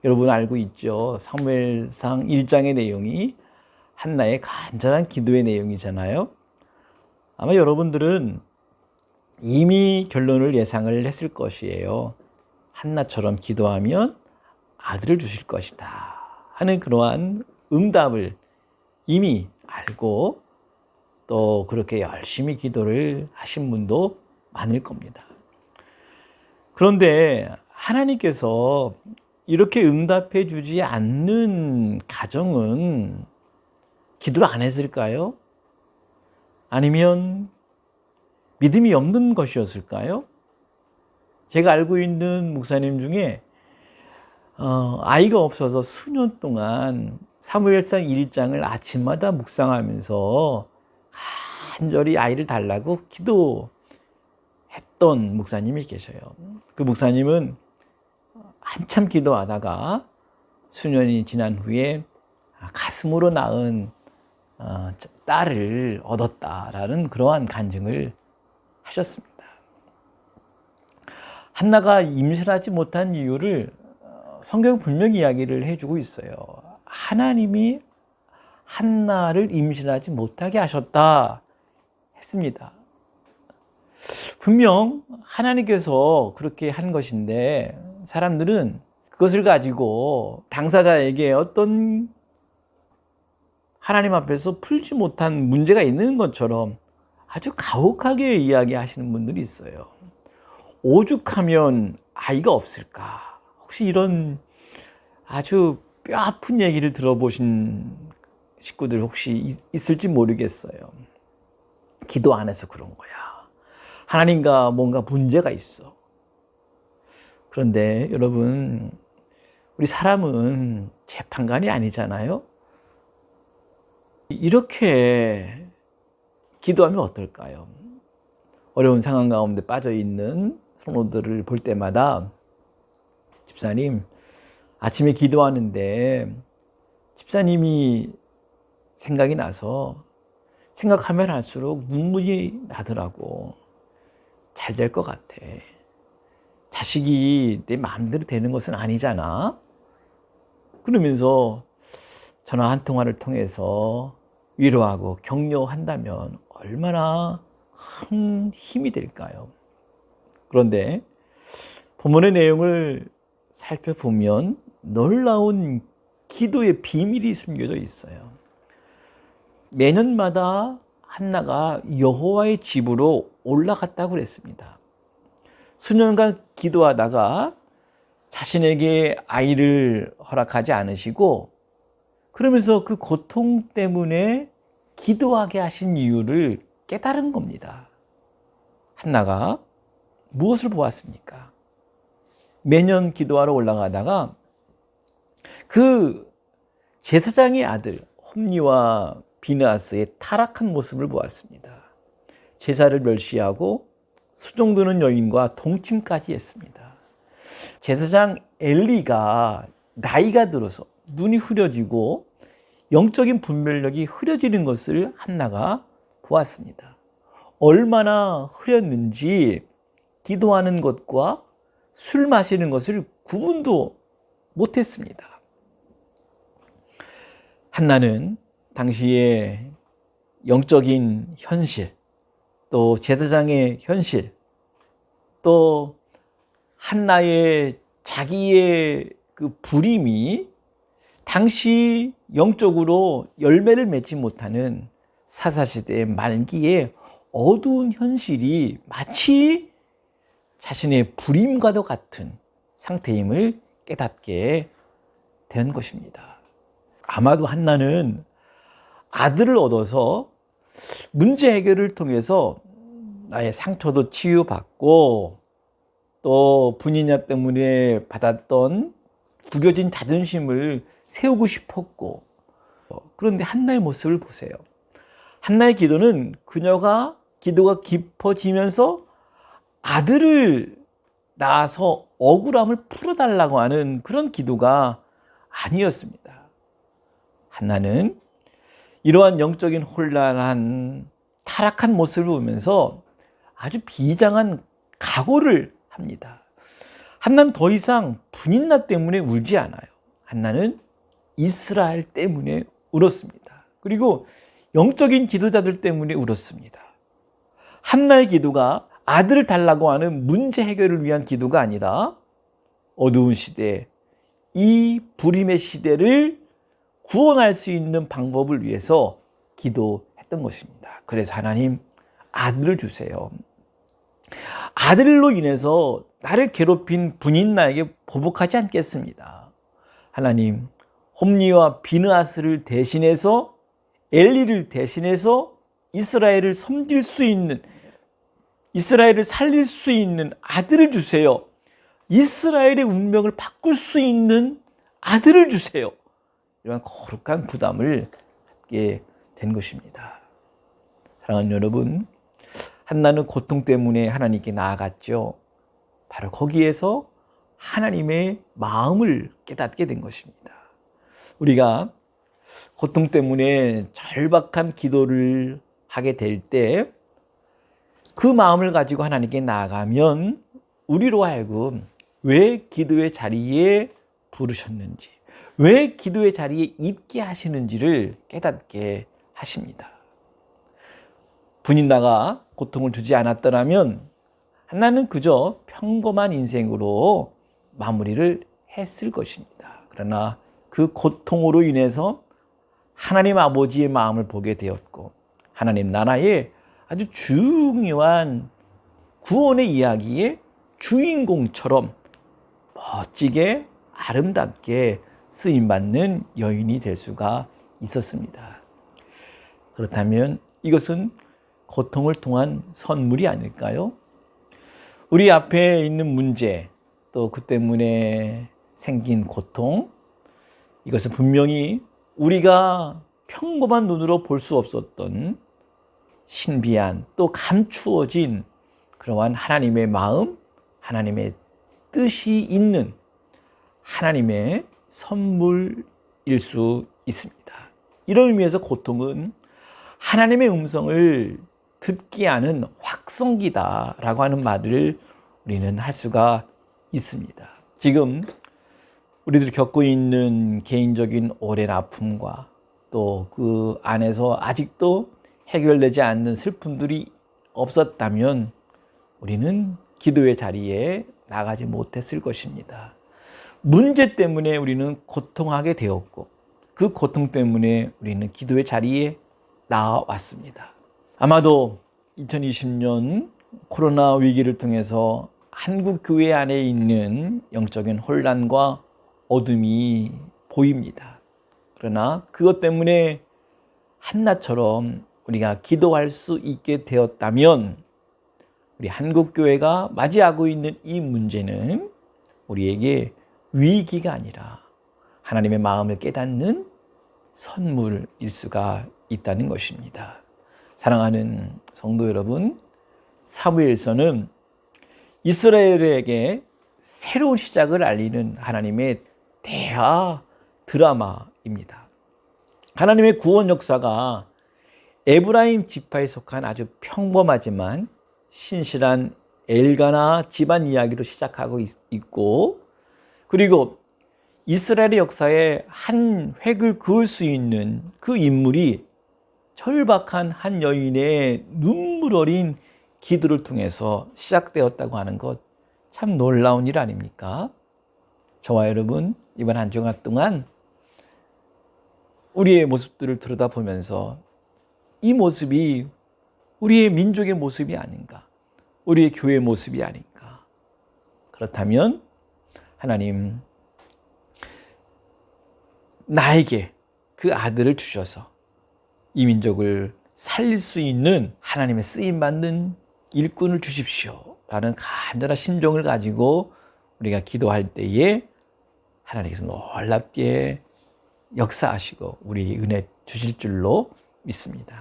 여러분 알고 있죠? 사무엘상 1장의 내용이 한나의 간절한 기도의 내용이잖아요. 아마 여러분들은 이미 결론을 예상을 했을 것이에요. 한나처럼 기도하면 아들을 주실 것이다 하는 그러한 응답을 이미 알고 또 그렇게 열심히 기도를 하신 분도 많을 겁니다. 그런데 하나님께서 이렇게 응답해 주지 않는 가정은 기도를 안 했을까요? 아니면 믿음이 없는 것이었을까요? 제가 알고 있는 목사님 중에 아이가 없어서 수년 동안 사무엘상 1장을 아침마다 묵상하면서 간절히 아이를 달라고 기도했던 목사님이 계셔요. 그 목사님은 한참 기도하다가 수년이 지난 후에 가슴으로 낳은 딸을 얻었다라는 그러한 간증을 하셨습니다. 한나가 임신하지 못한 이유를 성경은 분명히 이야기를 해주고 있어요. 하나님이 한나를 임신하지 못하게 하셨다 했습니다. 분명 하나님께서 그렇게 한 것인데 사람들은 그것을 가지고 당사자에게 어떤 하나님 앞에서 풀지 못한 문제가 있는 것처럼 아주 가혹하게 이야기하시는 분들이 있어요. 오죽하면 아이가 없을까? 혹시 이런 아주 뼈 아픈 얘기를 들어보신 식구들 혹시 있을지 모르겠어요. 기도 안 해서 그런 거야. 하나님과 뭔가 문제가 있어. 그런데 여러분, 우리 사람은 재판관이 아니잖아요. 이렇게 기도하면 어떨까요? 어려운 상황 가운데 빠져 있는 성도들을 볼 때마다 집사님, 아침에 기도하는데 집사님이 생각이 나서 생각하면 할수록 눈물이 나더라고. 잘 될 것 같아. 자식이 내 마음대로 되는 것은 아니잖아. 그러면서 전화 한 통화를 통해서 위로하고 격려한다면 얼마나 큰 힘이 될까요? 그런데 본문의 내용을 살펴보면 놀라운 기도의 비밀이 숨겨져 있어요. 매년마다 한나가 여호와의 집으로 올라갔다고 그랬습니다. 수년간 기도하다가 자신에게 아이를 허락하지 않으시고 그러면서 그 고통 때문에 기도하게 하신 이유를 깨달은 겁니다. 한나가 무엇을 보았습니까? 매년 기도하러 올라가다가 그 제사장의 아들 홈리와 비느하스의 타락한 모습을 보았습니다. 제사를 멸시하고 수종드는 여인과 동침까지 했습니다. 제사장 엘리가 나이가 들어서 눈이 흐려지고 영적인 분별력이 흐려지는 것을 한나가 보았습니다. 얼마나 흐렸는지 기도하는 것과 술 마시는 것을 구분도 못했습니다. 한나는 당시에 영적인 현실, 또 제사장의 현실, 또 한나의 자기의 그 불임이 당시 영적으로 열매를 맺지 못하는 사사시대의 말기에 어두운 현실이 마치 자신의 불임과도 같은 상태임을 깨닫게 된 것입니다. 아마도 한나는 아들을 얻어서 문제 해결을 통해서 나의 상처도 치유받고 또 분이냐 때문에 받았던 구겨진 자존심을 세우고 싶었고, 그런데 한나의 모습을 보세요. 한나의 기도는 그녀가 기도가 깊어지면서 아들을 낳아서 억울함을 풀어달라고 하는 그런 기도가 아니었습니다. 한나는 이러한 영적인 혼란한 타락한 모습을 보면서 아주 비장한 각오를 합니다. 한나는 더 이상 분인나 때문에 울지 않아요. 한나는 이스라엘 때문에 울었습니다. 그리고 영적인 기도자들 때문에 울었습니다. 한나의 기도가 아들을 달라고 하는 문제 해결을 위한 기도가 아니라 어두운 시대, 이 불임의 시대를 구원할 수 있는 방법을 위해서 기도했던 것입니다. 그래서 하나님, 아들을 주세요. 아들로 인해서 나를 괴롭힌 분인 나에게 보복하지 않겠습니다. 하나님, 홈리와 비느하스를 대신해서, 엘리를 대신해서 이스라엘을 섬길 수 있는, 이스라엘을 살릴 수 있는 아들을 주세요. 이스라엘의 운명을 바꿀 수 있는 아들을 주세요. 이런 거룩한 부담을 갖게 된 것입니다. 사랑하는 여러분, 한나는 고통 때문에 하나님께 나아갔죠. 바로 거기에서 하나님의 마음을 깨닫게 된 것입니다. 우리가 고통 때문에 절박한 기도를 하게 될 때 그 마음을 가지고 하나님께 나아가면 우리로 하여금 왜 기도의 자리에 부르셨는지, 왜 기도의 자리에 있게 하시는지를 깨닫게 하십니다. 분인나가 고통을 주지 않았더라면 한나는 그저 평범한 인생으로 마무리를 했을 것입니다. 그러나 그 고통으로 인해서 하나님 아버지의 마음을 보게 되었고, 하나님 나라의 아주 중요한 구원의 이야기의 주인공처럼 멋지게 아름답게 쓰임받는 여인이 될 수가 있었습니다. 그렇다면 이것은 고통을 통한 선물이 아닐까요? 우리 앞에 있는 문제, 또 그 때문에 생긴 고통, 이것은 분명히 우리가 평범한 눈으로 볼 수 없었던 신비한, 또 감추어진 그러한 하나님의 마음, 하나님의 뜻이 있는 하나님의 선물일 수 있습니다. 이런 의미에서 고통은 하나님의 음성을 듣게 하는 확성기다라고 하는 말을 우리는 할 수가 있습니다. 지금 우리들이 겪고 있는 개인적인 오랜 아픔과 또 그 안에서 아직도 해결되지 않는 슬픔들이 없었다면 우리는 기도의 자리에 나가지 못했을 것입니다. 문제 때문에 우리는 고통하게 되었고, 그 고통 때문에 우리는 기도의 자리에 나왔습니다. 아마도 2020년 코로나 위기를 통해서 한국 교회 안에 있는 영적인 혼란과 어둠이 보입니다. 그러나 그것 때문에 한나처럼 우리가 기도할 수 있게 되었다면 우리 한국 교회가 맞이하고 있는 이 문제는 우리에게 위기가 아니라 하나님의 마음을 깨닫는 선물일 수가 있다는 것입니다. 사랑하는 성도 여러분, 사무엘서는 이스라엘에게 새로운 시작을 알리는 하나님의 대하 드라마입니다. 하나님의 구원 역사가 에브라임 지파에 속한 아주 평범하지만 신실한 엘가나 집안 이야기로 시작하고 있고, 그리고 이스라엘의 역사에 한 획을 그을 수 있는 그 인물이 절박한 한 여인의 눈물 어린 기도를 통해서 시작되었다고 하는 것, 참 놀라운 일 아닙니까? 저와 여러분, 이번 한 주간 동안 우리의 모습들을 들여다보면서 이 모습이 우리의 민족의 모습이 아닌가, 우리의 교회의 모습이 아닌가. 그렇다면 하나님, 나에게 그 아들을 주셔서 이 민족을 살릴 수 있는 하나님의 쓰임받는 일꾼을 주십시오 라는 간절한 심정을 가지고 우리가 기도할 때에 하나님께서 놀랍게 역사하시고 우리에게 은혜 주실 줄로 믿습니다.